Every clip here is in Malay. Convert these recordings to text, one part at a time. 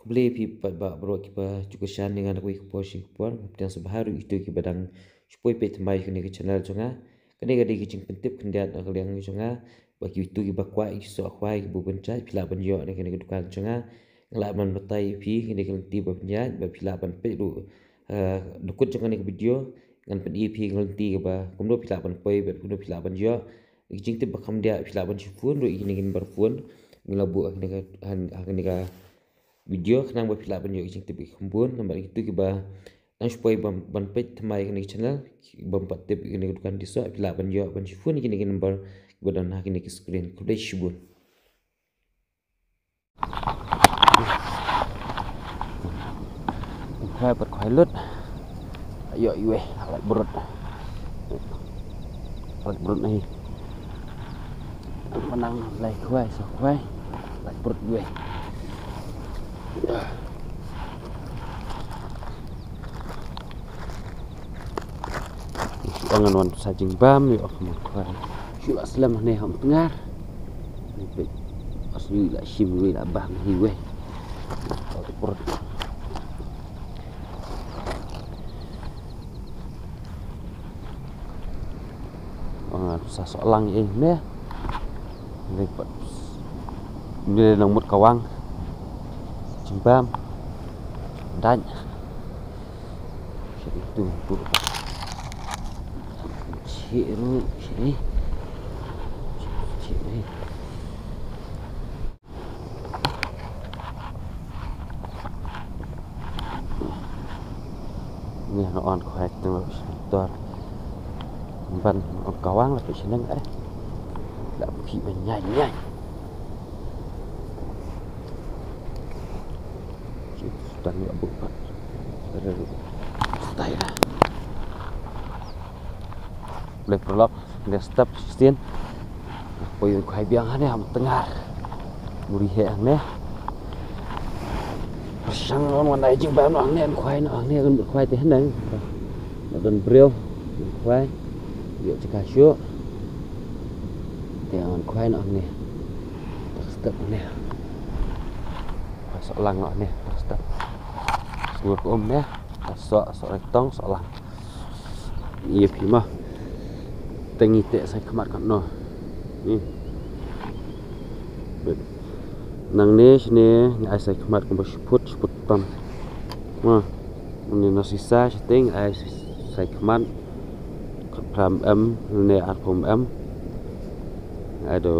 beli pi ba bro kiba juga shan dengan aku ikut posting kupon dan sebaharu itu kiba dang supaya pet mai kini ke channel jonga kini gadi kicing pentip kendiat nak liang jonga bagi itu kiba kuai so kuai kibu bencai pila benjo ni kini ke dukan jonga ngelak man betai pi kini ke tiba penjat ba pila ban pe du dukut jonga ni ke video ngan pen ip ngelti kiba kumdo pila ban poi ba kumdo pila benjo kicing tip bakam dia pila ban shufun ru kini kini berfun ngelabu kini ke video kenang berpilak banyak kicing tipe kumpul nampak itu kita nang supaya ban page temai kini channel bampat tip kini dukan diso pilak banyak ban phone kini number kita dan kini ke screen kuda shibun khai bật khoai lướt ayo iwe lại burut này menang lại khoai so khoai lại burut iwe angan wan sajing bam yo kamu kuai syul aslam ne ham tengar ni asli la shim wi la bang hiwe perut angan sasolang ini lepat ni nang mut kawang Jimbam dan itu ciru sini ciru ni on khoai tengok tor ban kawang lah seneng dak pi nyai dan nggak buka stay lah boleh perlok dia step sistin poin khai biang ane ham tengar muri he ang ne sang non wan dai jing ba no ang ne khai no ang ne kan khai te hen dan breu khai yo cika syu te ang khai no ang ne step ne sok lang no ne step suruh ya sok rektong sok lang iya pima tengi te saya kemat kan no ni nang ne sini ngai saya kemat kan bersyuput pam ma ini nasi sa setting ai saya kemat pram ne arpom ada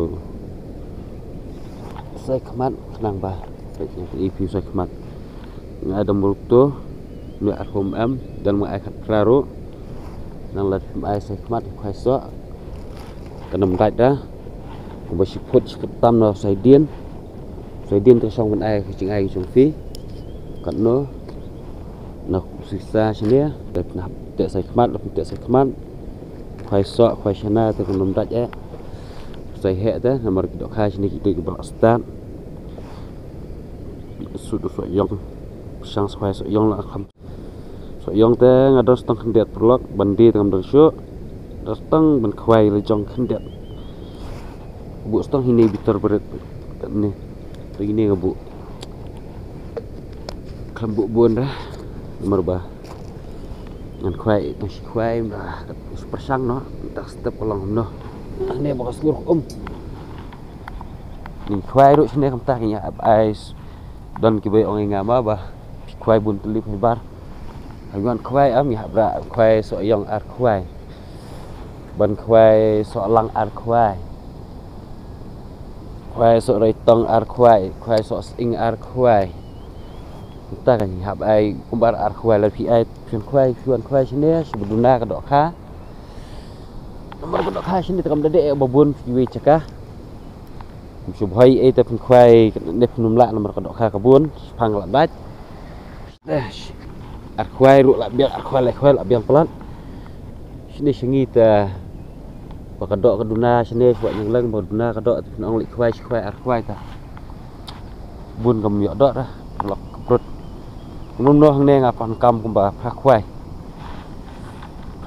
saya kemat nang ba IP saya kemat ada mulut tu ni arhum dan mengakat peraru nang lat ai saya kemat khai so kanam rai dah bersiput tam no sai dien tu song ban ai ching ai chung fi kan no nak sisa sini dan nak te sai kemat te sai kemat khai so khai chana tu kanam rai sai he dah nomor dok khai sini kita ke start sudah so yang sang square so yang lah kam so yang te ngados tang kendet perlok bandi tengam dosu datang ban khwai le jong kendet bu stang hini bitar berat ni ini ngabu kambu buan dah nomor ba ngan khwai tang khwai bah super sang no tak step kolong no ni bakas guruk ni khwai ru sini kam ta nya ais dan kibai orang ngama bah khwai bun telip hebar haguan khwai am ya bra khwai so yang ar khwai ban khwai so lang ar khwai so reitong ar khwai so ing ar khwai ta kan hab ai kumbar ar khwai la pi ai chuan khwai sini sebuduna ka dok kha nomor ka dok kha sini tekam dade babun piwi cakah subhai ai ta khwai ne pnumla nomor ka dok kha kabun phang la bat ar khwai ru la biang ar khwai la biang pelat sini sengi ta pakadok kaduna sini buat yang leng baduna kadok nong lik khwai ar khwai ta bun kam yo dok dah lok keprut num no hang ne ngapan kam kumba phra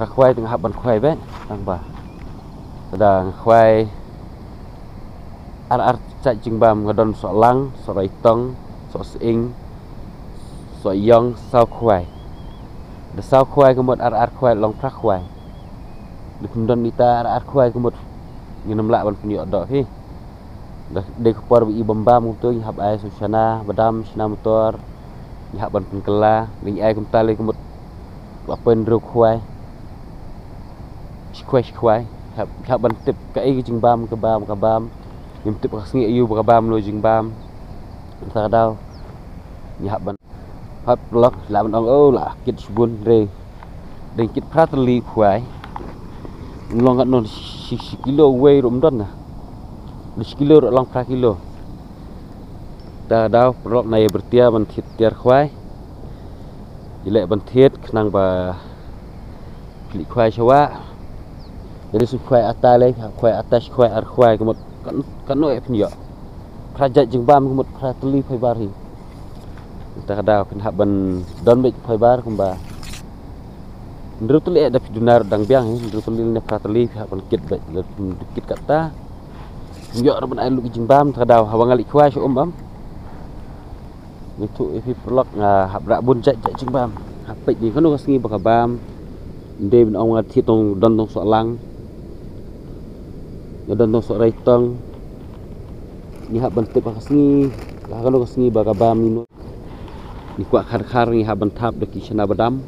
khwai tengah ban khwai be tang ba sedang khwai ar cak jingbam ngadon so lang so raitong so sing young sao khoai the sao khoai có một ar khoai long phrak khoai được kemudian kita ar khoai có một nginum lak ban punya dok hi dah de kepor bi bamba mutu hab ai susana badam sina motor hab ban pun kela ni ai kum tali ko một pen ru khoai khoai hab ban tip kai jing bam ka bam nim tip ngi yu ka bam lo jing bam ta dau ni hab ban hab lok la ban ong la kit bun re de kit pratli khoai long kat non 6 kilo weight rum don nah 10 kilo long 3 kilo ta dau prok này bertia ban thit tiar khoai dilek ban thit khnang ba kli khoai chawa jadi su khoai atale khoai atas khoai ar khoai ko kan no e pnyo prajat jeng bam ko pratli phai bar hi ta dau kan hab ban don be phai bar ko ba Menurut tuli ada dunar dang biang menurut tuli ne pratali pihak kit baik kit kata yo rabon ai lu jing bam thadaw hawang ali khwa so bam itu ifi prolog hab ra bun jat jing bam hab pe ni kono ngi baka bam de ben ong thi tong don tong so lang yo don tong so rai tong ni hab ban te baka ngi la kono ngi baka bam ni kwa khar ni hab ban thap de ki chana badam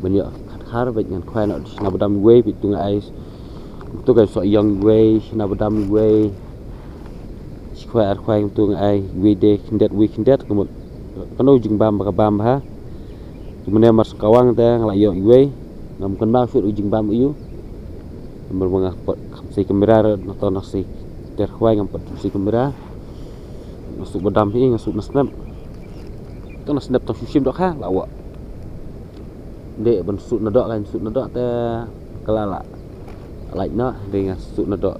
ben yo khar baik ngan khoai no chana badam we pi tung ai tu cái sợi young way na badam way khoai tu ai we de kindet ko pano jing bam ka bam ha kemudian mas kawang ta ngla yo way ngam kan ba fit jing bam yu bermangah si kamera nonton nasi ter khoai ngam pat si kamera masuk badam hi ngasuk snap tu na snap to shim dok ha lawa de ban sut na dok ta kelala like nó dengan sut nadok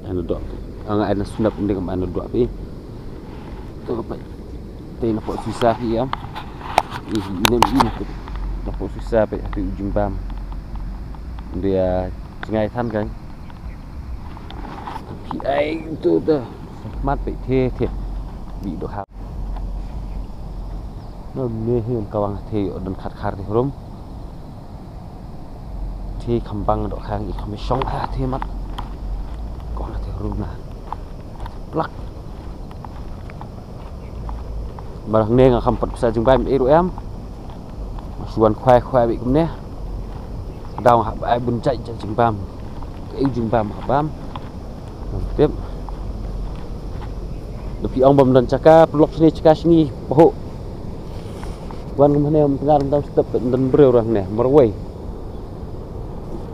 anodok anga ana sunap dengan anodok pi tu apa te na pot susah ya ini na pot susah pe api ujung bam dia cengai than kan pi ai tu dah mat pe the thiệt bị độ hao nó mê hiền kawang the dan khat thì rom thì kembang dok khang ik kami song thì mat ko la te runa plak barang ne nga kampat sa jing bam e ro em suan khoai bị kum ne daw ha ai bun chạy jing bam e jing bam ha bam tiếp depi ong bam dan caka blok sini caka sini poho wan kum ne tengah tau step dan breu rang ne marway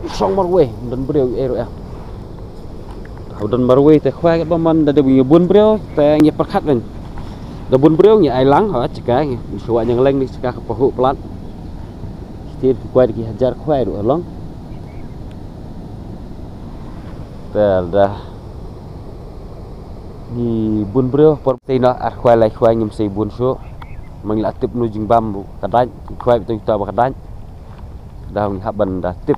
song marway dan breu ero ya dan marway te khoai ba man da de bun breu te nya perkhat kan da bun breu nya ai lang ha cika suwa yang leng ni cika poho plat stir kuai di hajar khoai do long tel dah ni bun breu por te no ar khoai lai khoai ngim sei bun so mang la tip nu jing bam kadaj khoai tu ta ba kadaj daun haban da tip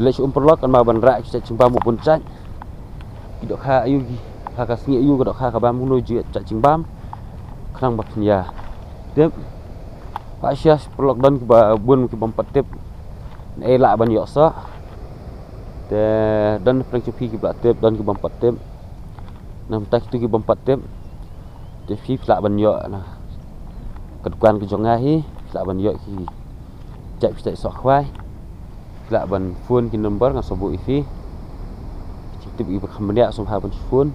le sum perlok kan ma ban ra jing bam pun chat dok kha ayu kha ka singi ayu dok kha ka bam nu ji jing bam khang bak nya tiếp pak syas perlok dan ke bun ke bam patip e la ban yo so te dan prang chupi ke bak tip dan ke bam patip nam tak tu ke bam patip te fi la ban yo na kedukan ke jonga hi la ban yo ki chạy chạy sọ khoai lại bằng phun cái number nggak sobo ivi cipta ibu kemudian langsung habis phun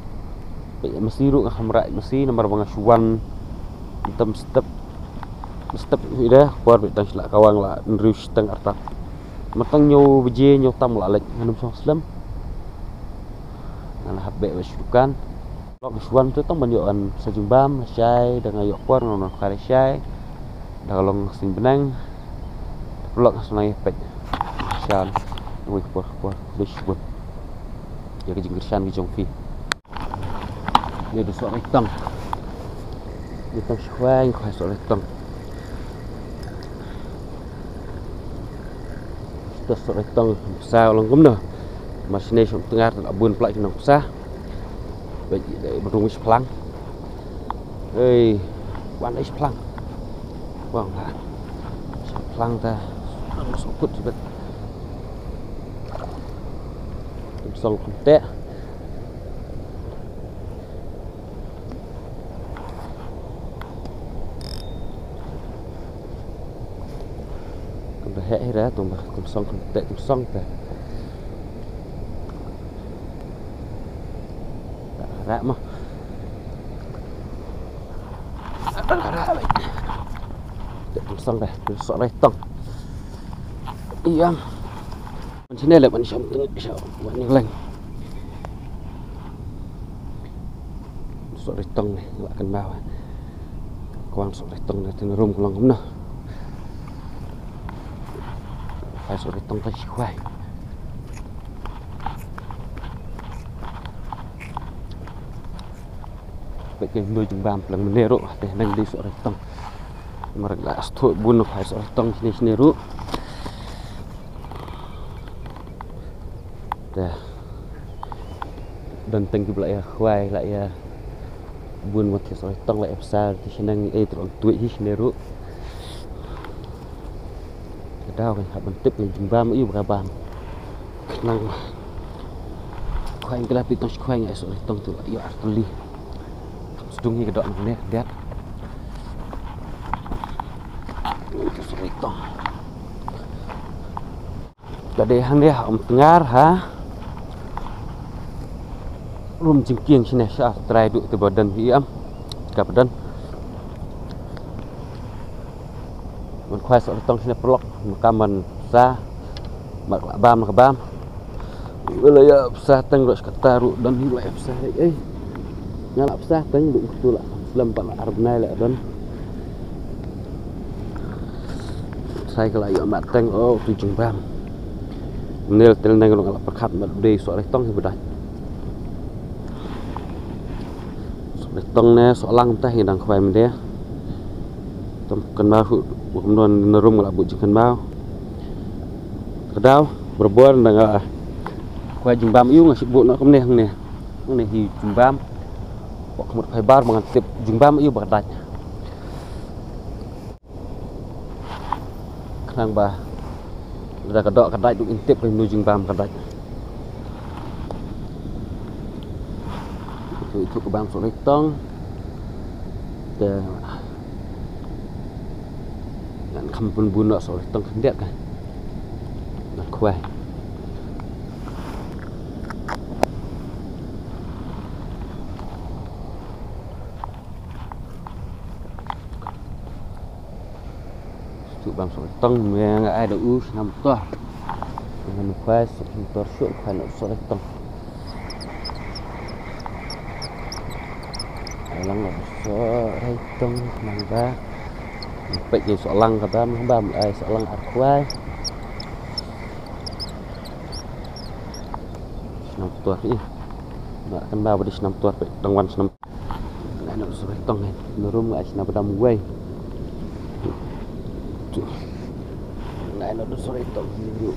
mesti ru nggak mesti nomor bang suwan hitam step udah keluar betang silak kawang lah nerus teng arta matang nyu beje nyu tam lah lek nganum slam nah habbe basukan lok suwan tu tong banyoan sejumbam syai dengan yok kuar ngono kare syai dah long sing benang lok sunai pek shan ngoi por bisbun ya ke jingir shan ki jong fi ni do so tang ni tang khwang khwai so tang do so tang sao long gum no masine so tengah tak bun plak nang sah baik berung wis plang wan is plang Vâng ạ. Lăng ta nó số cút chứ xong không tệ cũng đã hệ ra tụi mà cũng xong không tệ cũng xong ta rã mà cũng xong đây sọ đây tông iya mình sini là mình sống tengah sao bạn yang lain sọ đây tông này lại cần bao quang sọ đây tông này thì nó rung lòng không nào phải sọ đây tông tay khoai vậy cái nuôi chúng bám lần mình nè rồi để nâng đi sọ đây tông mà lại thôi buồn nó phải sọ đây tông sini rồi dan tengki lại khoai lại buôn một cái sỏi tông lại xa thì sẽ năng ấy tụi tuổi hít nero đau cái hạt bẩn tiếp mình chúng ba mới yêu cả bàn năng khoai cái là bị tông khoai ngay sỏi tông tụi lại yêu artillery stung như cái đoạn này đẹp cái sỏi tông jadi hang dia dengar ha rum jengking sini sah try duk tu badan hiam ke badan mình khoai sọ tông sini pelok makaman sa mak bam ke bam wilayah sa teng ros kata ru dan wilayah sa nyala sa teng duk tu lah lem pak arab nai lah dan sai ke layu mak teng oh tu jeng bam nil tel nang ngalap perkat mak de sọ tong sebedah tông nè sọ lăng ta hiện đang khoai mình đấy tôm cần bao phụ bukan non nerum nggak bujuk cần bao kedau berbuat dengan khoai jumbam iu ngasih bu nak kemneh neh hi jumbam kok kemut khoai bar mengantip jumbam iu bakat kenang bah udah kedok kedai duk intip ke nu jumbam kedai itu ke bang sore tong dan kampun bunak sore tong kendiat kan nak kuai itu bang sore tong yang ada nam toh dengan kuai sore syuk kan sore tong lăng là số đây tông màng ba bệnh gì sọ lăng cả ba ai sọ lăng ạt quay năm tuổi đi mà kan ba berdis 6 tuổi bệnh rang wan 6 lại nó số tông này nó rum lại nó đâm quay lại nó số tông nhiều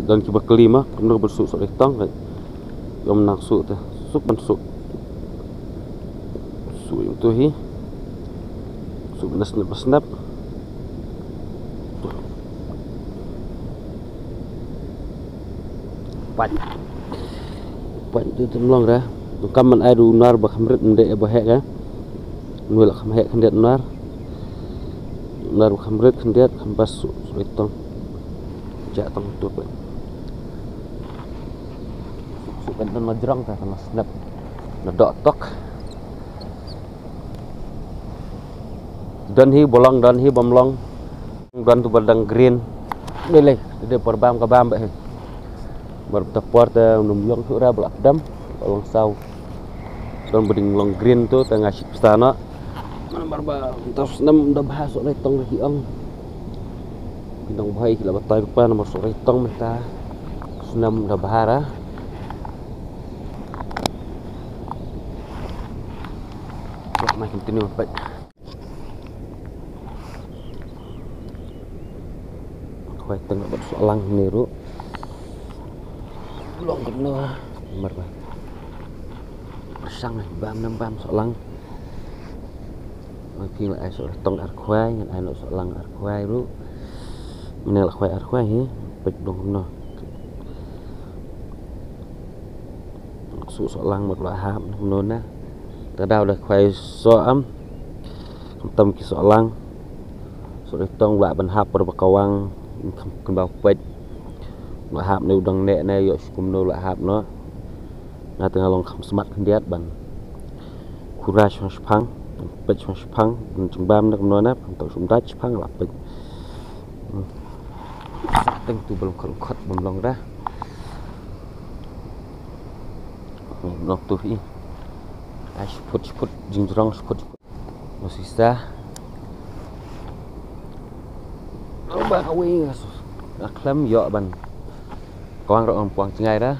dan coba kelima kena bersuk sok tang kan yang nak suk tu suk ban suk yang tu hi suk snap pan tu temlong dah kaman ai du nar ba khamrit mde ba he ka nuil kham he khandet nar khamrit khandet khampas suk tang jak tang tu kan majrang ta sama snap nadok tok dan hi bolong dan hi bomlong dan tu badang green lele de perbam ka bam be bar tepor ta numlong sura blak dam bolong sau dan beding long green tu tengah sipstana nomor ba tas nam da bahas oleh tong hi ang bintang bhai kila batai pa nomor sore tong menta senam da bahara mai continue baik khoai tengah bersoalan niru belum kena merah sang này bám năm bám sọ lăng khi lại sọ tông ạt khoai nhận ai nội sọ lăng ạt khoai rú mình là khoai ạt khoai hí bịch đông nó sọ lăng một loại hàm nôn á ta đào được khoai sọ ấm tâm cái sọ lăng sọ tông loại bần hạp bờ kawang cần bao bịch loại hạp nếu đằng nẹt này rồi cùng nô loại hạp nó na tengah long smart lihat ban kuraj Jepang pej Jepang jembam nak menona untuk sumraj Jepang lah pej teng tu belum khot belum dah nok tu hi ai sput jingrong sput masih sah ba kawi aklam yo ban quang rộng quang ngay đó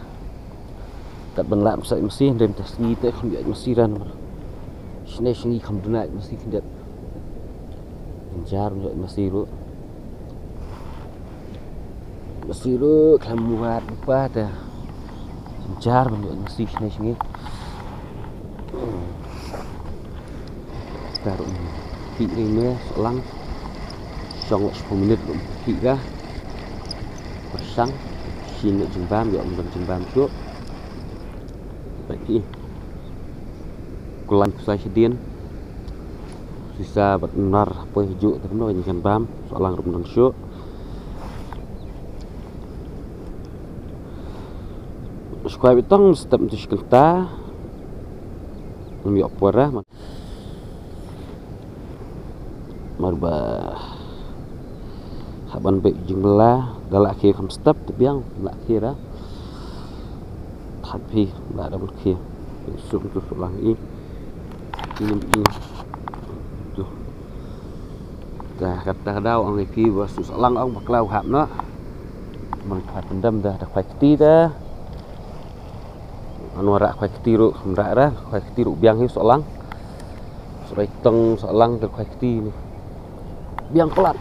đặt bằng làm sợi mesin đêm tas nghi tới không bị mesin ran sini sini không được lại mesin không được jar rồi mesin ru kamu buat apa dah jar rồi mesin sini sini taruh kỹ ini selang trong 10 menit kỹ ra pasang sini jembam ya jembam cuk lagi kulan saya sedien sisa benar apa hijau terus ikan bam soalan rumah syuk sekolah betong setiap itu sekitar apa dah marba haban baik jumlah galak kira kam step tapi yang galak kira tapi nggak ada berkir sup itu selang ini tuh dah kata đau ông kia và sự selang ông bạc lau hạm nó mình phải pendam dah ada khoai keti dah anu rak khoai keti ru rak dah khoai keti ru biang hiu selang serai teng selang ke khoai keti ni biang pelat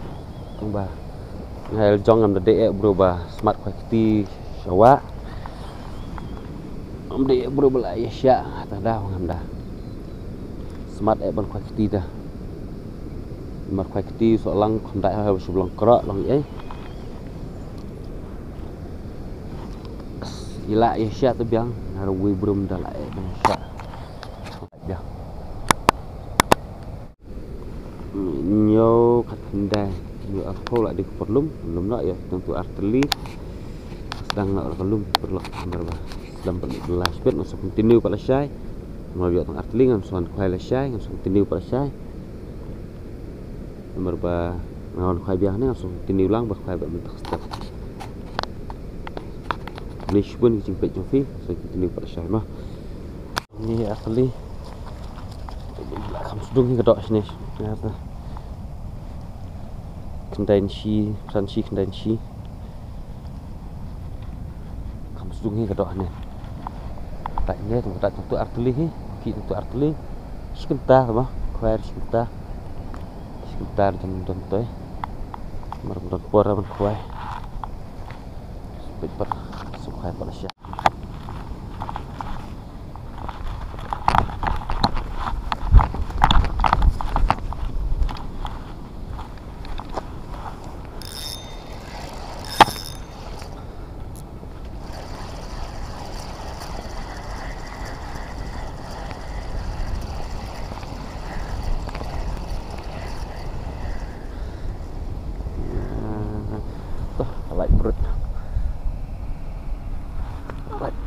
ông bà ngày jong am de berubah smart khoai keti syawa om de berubah ya sya tak dah ngam dah smart ban khoai keti dah smart khoai keti selang kondak ha sebelum kerak long ai ila ya sya tu biang harui belum dah lai ban sya biang nyo kat kendai nyo aku lah di perlum belum nak ya tentu arteli sedang nak perlum perlu berba dalam belas bit masuk continue pada syai mau lihat tang arteli ngam suan kuai la syai ngam continue pada syai berba ngawan kuai biang ni langsung continue ulang berkuai bentuk step Lish pun jemput Jofi so continue pada syai mah ni arteli kamu sedung ni kedok sini ternyata kendansi kamu sedung ni kedok ni tak ni tentu arteli ni kita tentu arteli sebentar mah kuai sebentar jam tu mereka kuara kuai cepat sukai pada syah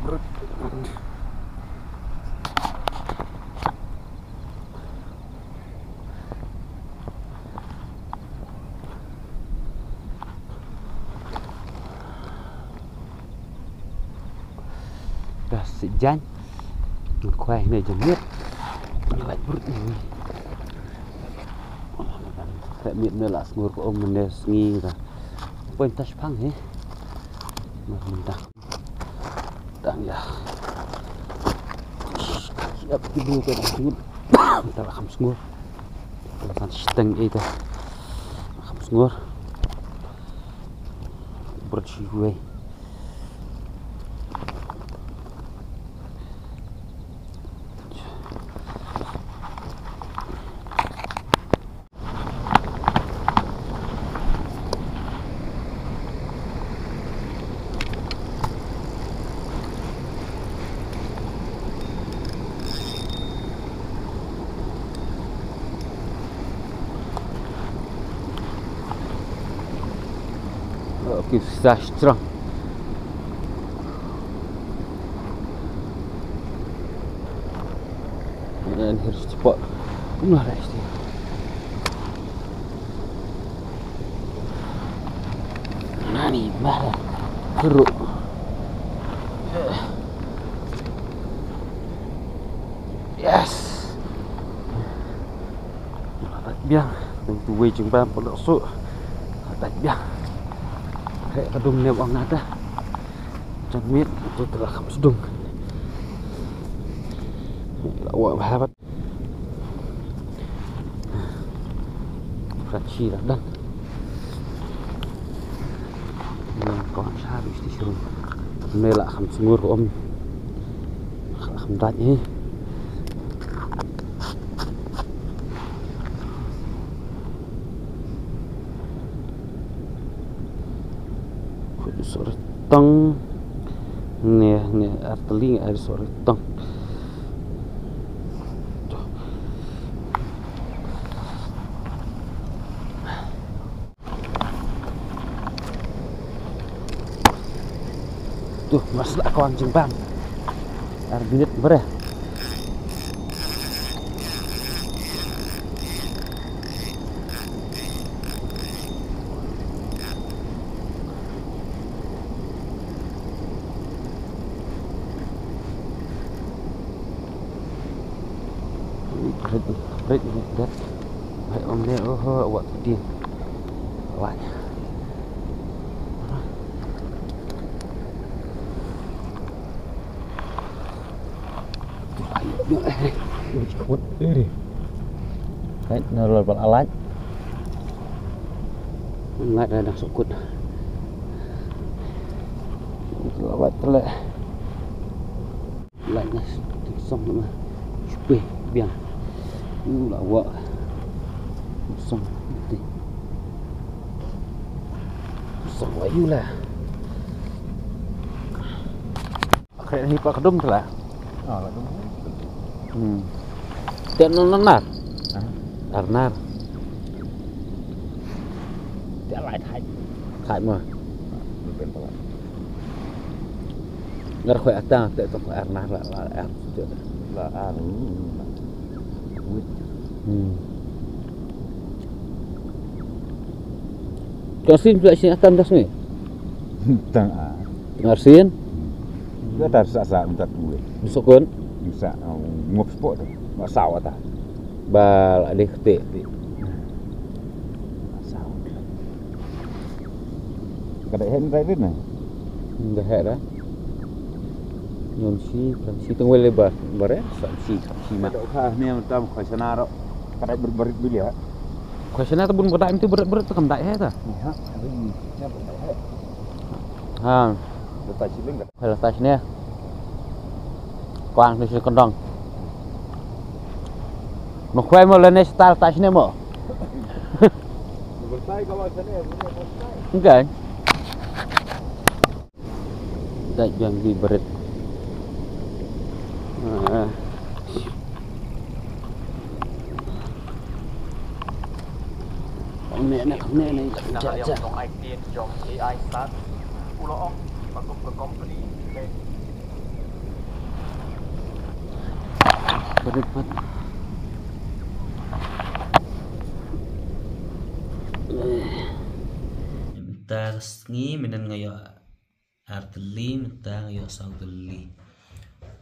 perut dah sejam kuai ni jemit lạnh perut ni kayak miet lah semur ko om mendes ngi dah poin tas pang he mentah dan ya siap tidur ke dalam kita akan semur dengan steng itu akan semur bersih Kisah strong. Dan harus cepat. Benar lah istilah. Nani malah keruk. Yes. Tạch biang, tu quay chừng ba một độ số. Tạch biang. Hệ cả đùng nèo bóng nát á. Chẳng biết tôi tự là không đùng. Là quả ba bắt. Phát chi là đăng. Còn xa bị tí xuống. Này là không xuống của ông. Không rạch nhé. Sore tong nè arteli ada sore tong tuh masalah kawan Jepang arbit bereh Break that. Hãy ôm lên hơi quạt tiền. Vậy. Đấy, nó rồi vào alat. Ngại đây đang sụt cút. Vậy lại. Lại này xong rồi mà. Chụp biang. Là vợ xong xong vậy là kayak ini pak kedum lah tiap nar nar tiap lại thay mà ngar khỏe ta tiap khỏe nar là Kasin pula sini akan das ni. Tengah sin. Dia dah sa minta duit. Besokon Bisa ngop sport tu. Mak saw ta. bal alih ketik. Saw. Kada hen rai din. Dah dah. Nhôm si tengah lebar bare si mak. Kada kha ni tam khashana ro. Kada berberit beli ya. Khashana tu bun berat itu berat tu kam dai he ta. Ha, ni berat. Ha, Lepas siling dah. lepas ni. Quang ni condong. Nó khoe một lần này style touch này mà. Bertai kawan sana ya, Enggak. Tak yang di berit. Ông này chả. Trong ai tiền trong AI start pulau masuk ke company Berit. Ta ngi menen ngayo arteli ta ngayo sauteli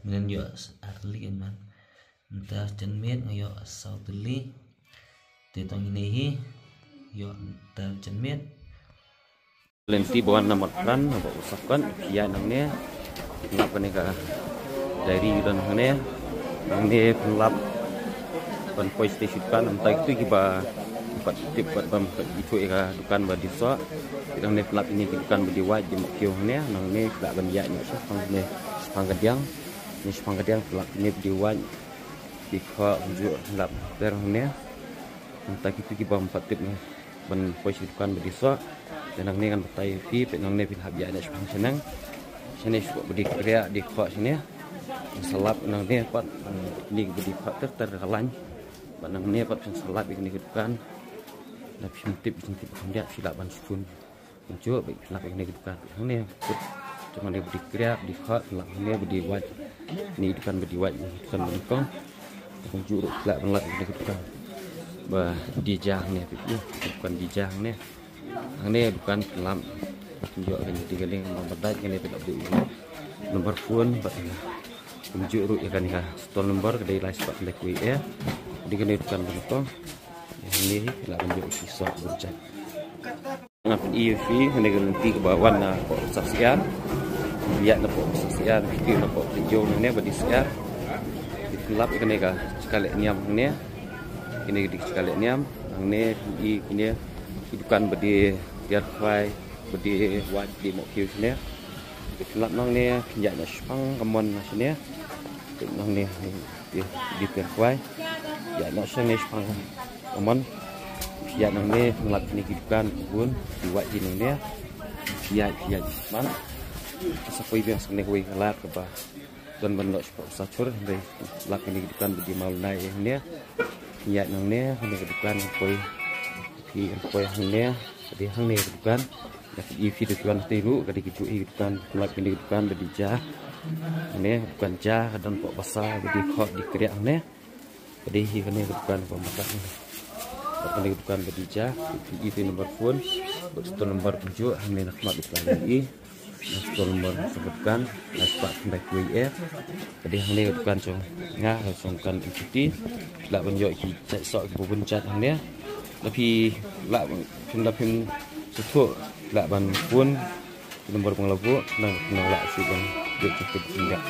menen yo arteli kan ta cenmet ngayo sauteli te tong ini yo ta cenmet lenti bawan nomor kan apa usapkan ya nangnya ngap ne ka dari dan hane nangne pelap pan poi station kan entah itu kiba tip buat bam itu era dukan badi so kita ne pelap ini dukan badi wajib kio ne nang ne tak ban ya ni so pang kadiang ni pang kadiang pelap ini badi wajib di kha unjuk lap ter ne entah itu kiba empat tip ne ban poi dukan badi so dan nang ne kan betai fi nang ne pelap ya ni pang senang sini so badi kriya di kha sini selap nang ne pat ni badi pat terkalan nang ne pat selap ini dukan. Tapi sentip dia silap ban sukun Kunjuk baik nak ini dukan ni cuma dia beri kriak di hot lah ni beri wat ni dukan beri wat dukan bengkong kunjuk lak lak ini dukan bah dijang ni bukan dijang ni ni dukan lam kunjuk kan jadi galing membedat kan dia tak beri nomor phone kunjuk ruk ya kan ya store nomor kedai live spot black way ya di kan dukan bengkong ni lah kunjuk kisah bercak ngap EV ini ganti ke bawah na kok saksian lihat na kok saksian video na kok video ni badi siar dikelap kan ka sekali niam ni ini di sekali niam ni ini hidupan badi biar fai badi wat di mok kiu ni dikelap nang ni pinjak na spang kamon na sini nang ni di biar fai ya na sang ni spang kamon ya nang ni ngelap ni kidukan pun diwat di nang ni ya man sapoi biasa ni kuih ngelap ke bah dan benok sacur dari lap ni kidukan di mal nai ni ya nang ni kidukan kuih hang ni di hang ni kidukan ya kidukan tiru kadi kidukan lap ni kidukan di jah ni bukan jah dan pok besar di khot di kriak ni kadi ni kidukan pemasak ni ini bukan berija itu nomor phone betul nomor kunjuk kami nak mak lagi betul nomor sebutkan nasbat baik WR jadi ini bukan cong ngah songkan ikuti lak benjok cek sok bebencat hangnya tapi lak pin sutuk lak ban phone nomor penglabu nang lak si ban dia cukup tinggal